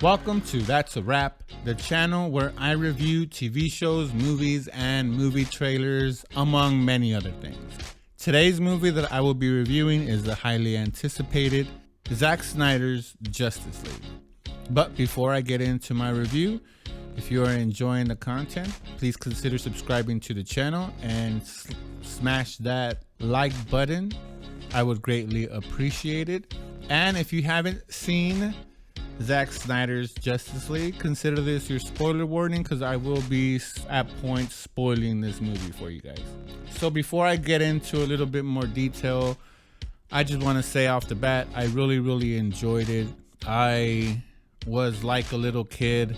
Welcome to That's a Wrap, the channel where I review TV shows, movies, and movie trailers, among many other things. Today's movie that I will be reviewing is the highly anticipated Zack Snyder's Justice League. But before I get into my review, if you are enjoying the content, please consider subscribing to the channel and smash that like button. I would greatly appreciate it. And if you haven't seen Zack Snyder's Justice League, consider this your spoiler warning, because I will be at points spoiling this movie for you guys. So before I get into a little bit more detail, I just want to say off the bat, I really enjoyed it. I was like a little kid,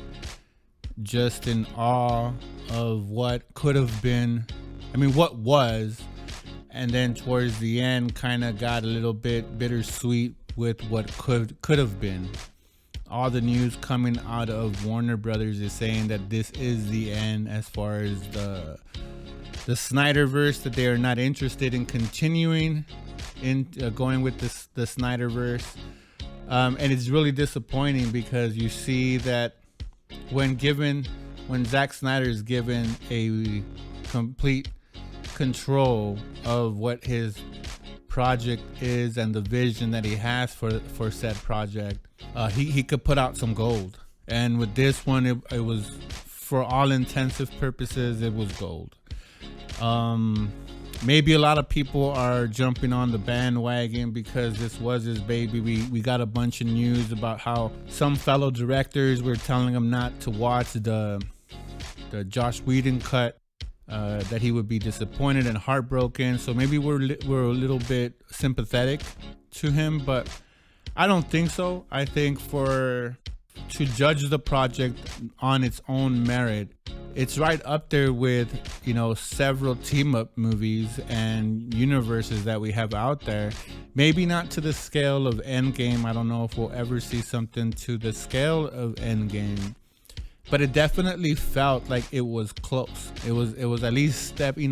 just in awe of what could have been, what was, and then towards the end kind of got a little bit bittersweet with what could have been. All the news coming out of Warner Brothers is saying that this is the end as far as the Snyderverse, that they are not interested in continuing in going with the Snyderverse. And it's really disappointing because you see that when Zack Snyder is given a complete control of what his project is and the vision that he has for said project, he could put out some gold. And with this one, it was, for all intensive purposes, it was gold. Maybe a lot of people are jumping on the bandwagon because this was his baby. We got a bunch of news about how some fellow directors were telling him not to watch the Joss Whedon cut, that he would be disappointed and heartbroken. So maybe we're a little bit sympathetic to him, but I don't think so. I think to judge the project on its own merit, it's right up there with, several team-up movies and universes that we have out there. Maybe not to the scale of Endgame. I don't know if we'll ever see something to the scale of Endgame, but it definitely felt like it was close. It was at least step. It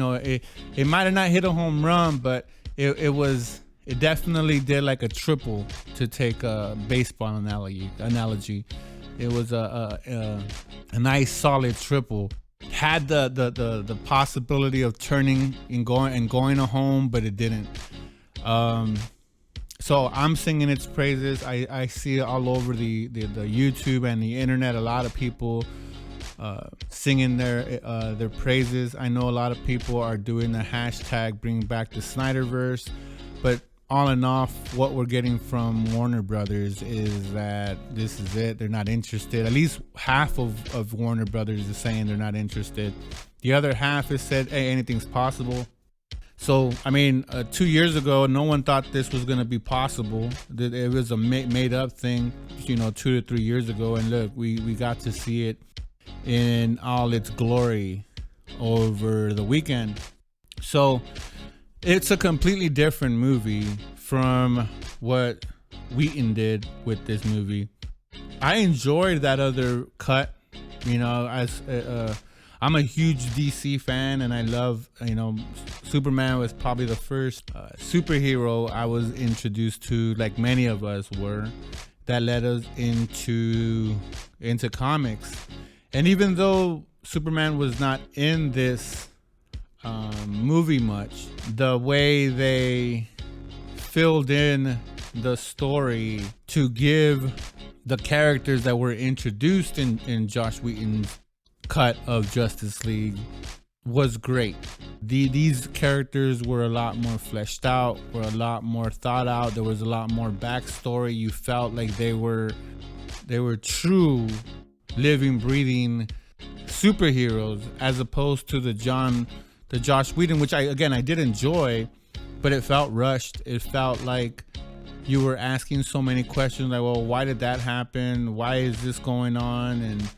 might have not hit a home run, but it definitely did like a triple, to take a baseball analogy. It was a nice solid triple. Had the possibility of turning and going home, but it didn't. So I'm singing its praises. I see it all over the YouTube and the internet. A lot of people singing their praises. I know a lot of people are doing the hashtag bring back the Snyderverse, but all in all, what we're getting from Warner Brothers is that this is it. They're not interested. At least half of Warner Brothers is saying they're not interested. The other half has said, hey, anything's possible. So, 2 years ago, no one thought this was going to be possible. It was a made up thing, 2 to 3 years ago. And look, we got to see it in all its glory over the weekend. So it's a completely different movie from what Whedon did with this movie. I enjoyed that other cut. I'm a huge DC fan, and I love, Superman was probably the first superhero I was introduced to, like many of us were, that led us into comics. And even though Superman was not in this movie much, the way they filled in the story to give the characters that were introduced in Joss Whedon's cut of Justice League was great. These characters were a lot more fleshed out, were a lot more thought out. There was a lot more backstory. You felt like they were true, living, breathing superheroes, as opposed to the Joss Whedon, which I did enjoy, but it felt rushed. It felt like you were asking so many questions, like, well, why did that happen? Why is this going on? And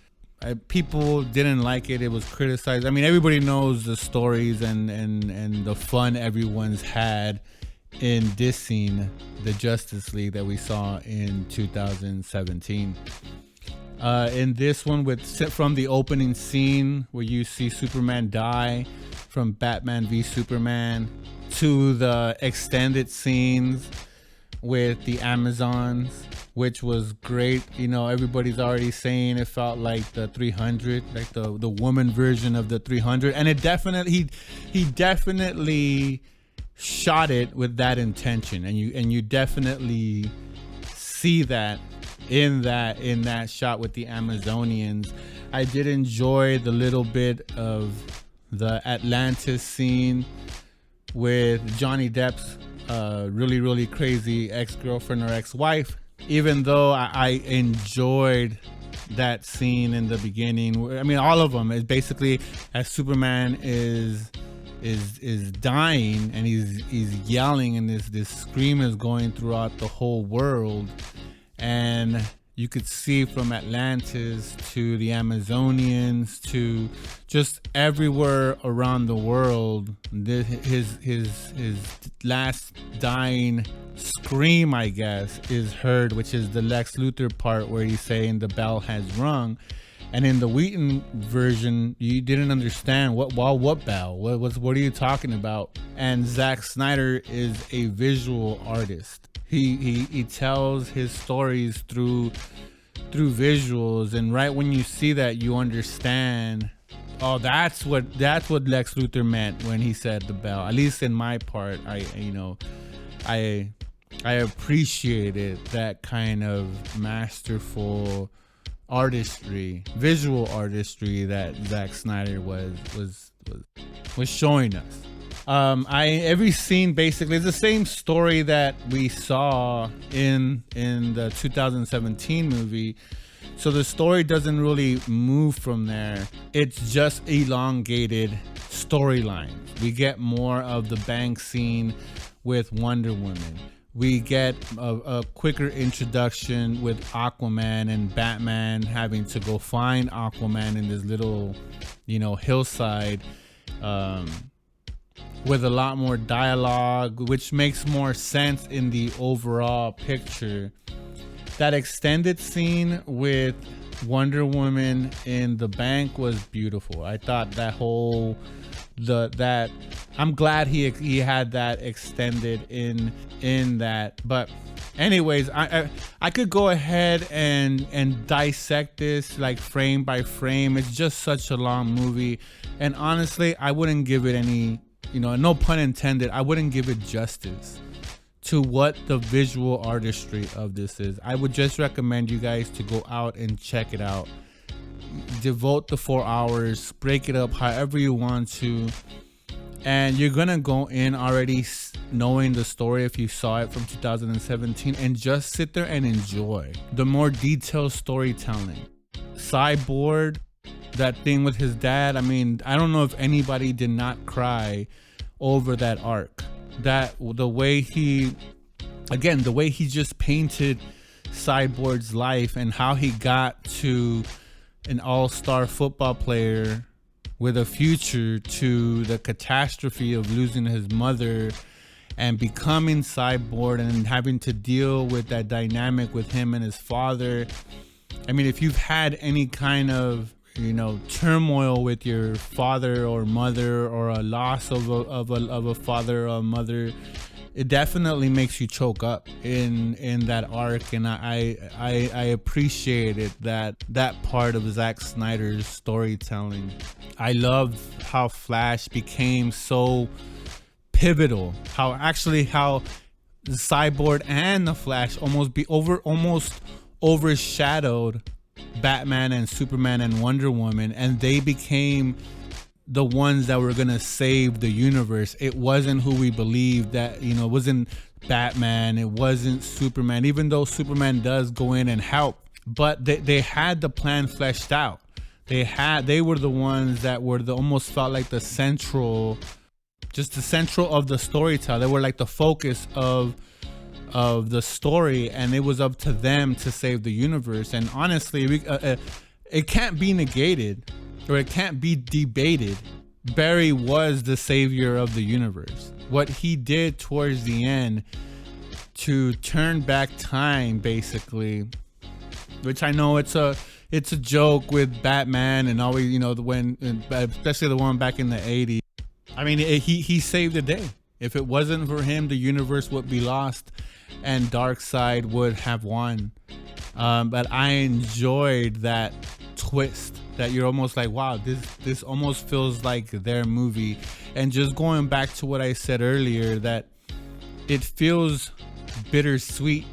people didn't like it. It was criticized. Everybody knows the stories and the fun everyone's had in dissing the Justice League that we saw in 2017. In this one, from the opening scene where you see Superman die, from Batman v Superman, to the extended scenes with the Amazons, which was great. You know, everybody's already saying it felt like the 300, like the woman version of the 300, and it definitely he definitely shot it with that intention, and you definitely see that in that shot with the Amazonians. I did enjoy the little bit of the Atlantis scene with Johnny Depp's really crazy ex-girlfriend or ex-wife. Even though I enjoyed that scene in the beginning. I mean, all of them is basically as Superman is dying and he's yelling, and this scream is going throughout the whole world, and you could see from Atlantis to the Amazonians to just everywhere around the world, his last dying scream, I guess, is heard, which is the Lex Luthor part where he's saying the bell has rung. And in the Wheaton version, you didn't understand what bell? What are you talking about? And Zack Snyder is a visual artist. He tells his stories through visuals, and right when you see that, you understand. Oh, that's what Lex Luthor meant when he said the bell. At least in my part, I appreciated that kind of masterful artistry, visual artistry that Zack Snyder was showing us. Every scene basically is the same story that we saw in the 2017 movie. So the story doesn't really move from there. It's just elongated storylines. We get more of the bank scene with Wonder Woman. We get a quicker introduction with Aquaman and Batman having to go find Aquaman in this little, hillside, with a lot more dialogue, which makes more sense in the overall picture. That extended scene with Wonder Woman in the bank was beautiful. I thought I'm glad he had that extended in that. But anyways, I could go ahead and dissect this like frame by frame. It's just such a long movie, and honestly, I wouldn't give it any, no pun intended, I wouldn't give it justice to what the visual artistry of this is. I would just recommend you guys to go out and check it out. Devote the 4 hours, break it up however you want to, and you're gonna go in already knowing the story if you saw it from 2017, and just sit there and enjoy the more detailed storytelling. Cyborg, that thing with his dad, I mean, I don't know if anybody did not cry over that arc. That the way he just painted Cyborg's life and how he got to an all-star football player with a future, to the catastrophe of losing his mother and becoming Cyborg and having to deal with that dynamic with him and his father. I mean, if you've had any kind of turmoil with your father or mother, or a loss of a father or a mother, it definitely makes you choke up in that arc. And I appreciated that part of Zack Snyder's storytelling. I love how Flash became so pivotal, how Cyborg and the Flash almost overshadowed Batman and Superman and Wonder Woman, and they became the ones that were gonna save the universe. It wasn't who we believed that, it wasn't Batman, it wasn't Superman, even though Superman does go in and help, but they had the plan fleshed out. They were the ones that were almost felt like the central of the storytelling. They were like the focus of the story, and it was up to them to save the universe. And honestly, it can't be negated, or it can't be debated. Barry was the savior of the universe. What he did towards the end to turn back time, basically, which I know it's a joke with Batman and always, especially the one back in the 80s. I mean, he saved the day. If it wasn't for him, the universe would be lost and Darkseid would have won. But I enjoyed that twist that you're almost like, wow, this almost feels like their movie. And just going back to what I said earlier, that it feels bittersweet.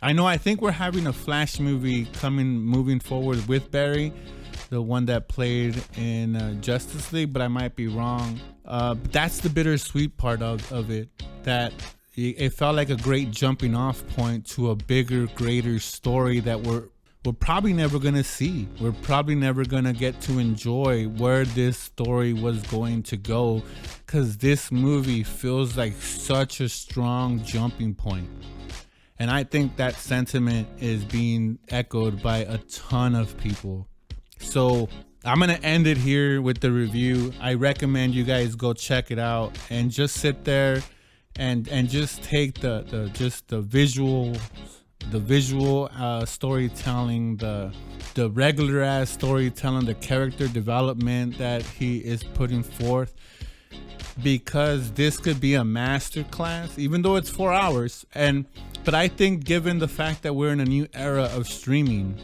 I think we're having a Flash movie moving forward with Barry, the one that played in Justice League, but I might be wrong. But that's the bittersweet part of it, that it felt like a great jumping off point to a bigger, greater story that we're probably never gonna see. We're probably never gonna get to enjoy where this story was going to go, because this movie feels like such a strong jumping point. And I think that sentiment is being echoed by a ton of people. So I'm gonna end it here with the review. I recommend you guys go check it out and just sit there and just take the visual storytelling, the regular ass storytelling, the character development that he is putting forth, because this could be a masterclass, even though it's 4 hours. But I think, given the fact that we're in a new era of streaming,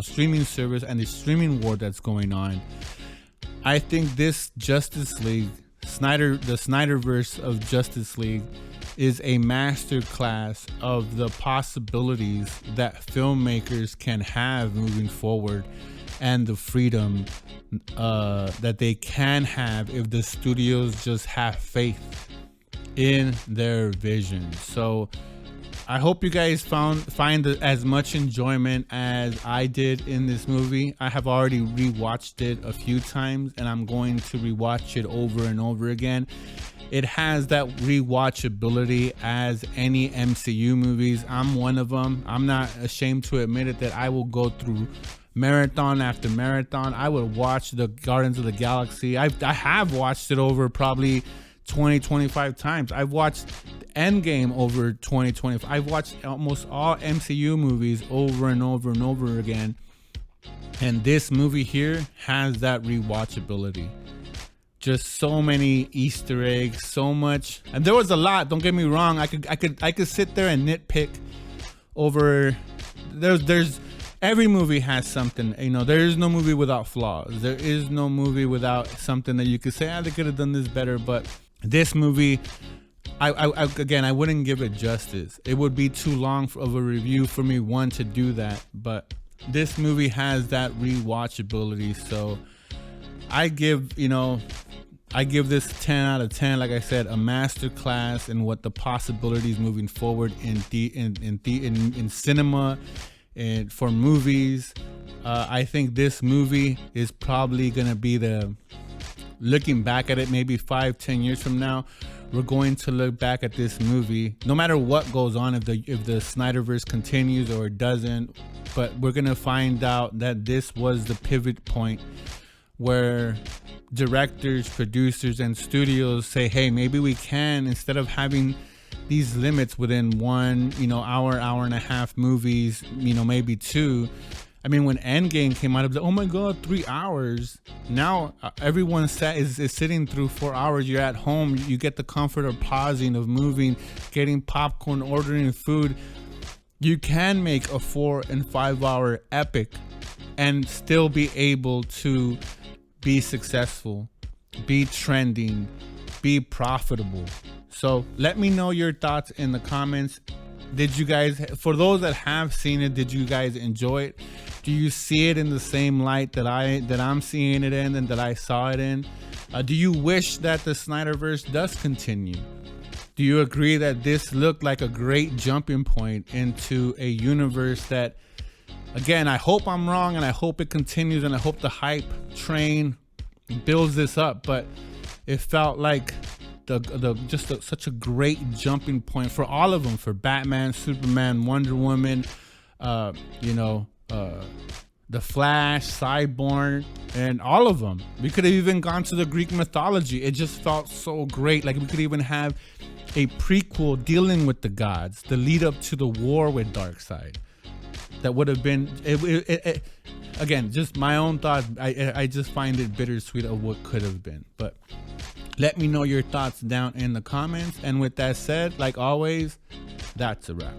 streaming service and the streaming war that's going on, I think this Justice League, the Snyderverse of Justice League, is a masterclass of the possibilities that filmmakers can have moving forward, and the freedom that they can have if the studios just have faith in their vision. So I hope you guys find as much enjoyment as I did in this movie. I have already rewatched it a few times, and I'm going to rewatch it over and over again. It has that rewatchability as any MCU movies. I'm one of them. I'm not ashamed to admit it, that I will go through marathon after marathon. I would watch the Guardians of the Galaxy. I have watched it over probably 20-25 times. I've watched Endgame over 20-25. I've watched almost all MCU movies over and over and over again. And this movie here has that rewatchability. Just so many Easter eggs, so much, and there was a lot. Don't get me wrong. I could sit there and nitpick over. There's every movie has something. There is no movie without flaws. There is no movie without something that you could say, they could have done this better. But this movie, I wouldn't give it justice. It would be too long of a review for me, one, to do that. But this movie has that rewatchability. So I give this 10 out of 10. Like I said, a masterclass in what the possibilities moving forward in cinema and for movies. I think this movie is probably gonna be looking back at it maybe 5-10 years from now, we're going to look back at this movie, no matter what goes on, if the Snyderverse continues or it doesn't, but we're gonna find out that this was the pivot point where directors, producers, and studios say, hey, maybe we can, instead of having these limits within 1 hour and a half movies, maybe 2. I mean, when Endgame came out, it was like, oh my god, 3 hours. Now everyone is sitting through 4 hours. You're at home, you get the comfort of pausing, of moving, getting popcorn, ordering food. You can make a 4 and 5 hour epic and still be able to be successful, be trending, be profitable. So let me know your thoughts in the comments. Did you guys, for those that have seen it, did you guys enjoy it? Do you see it in the same light that I'm seeing it in and that I saw it in? Do you wish that the Snyderverse does continue? Do you agree that this looked like a great jumping point into a universe that, again, I hope I'm wrong, and I hope it continues, and I hope the hype train builds this up, but it felt like such a great jumping point for all of them, for Batman, Superman, Wonder Woman, the Flash, Cyborg, and all of them. We could have even gone to the Greek mythology. It just felt so great. Like, we could even have a prequel dealing with the gods, the lead up to the war with Darkseid. That would have been again, just my own thoughts. I just find it bittersweet of what could have been. But Let me know your thoughts down in the comments. And with that said, like always, that's a wrap.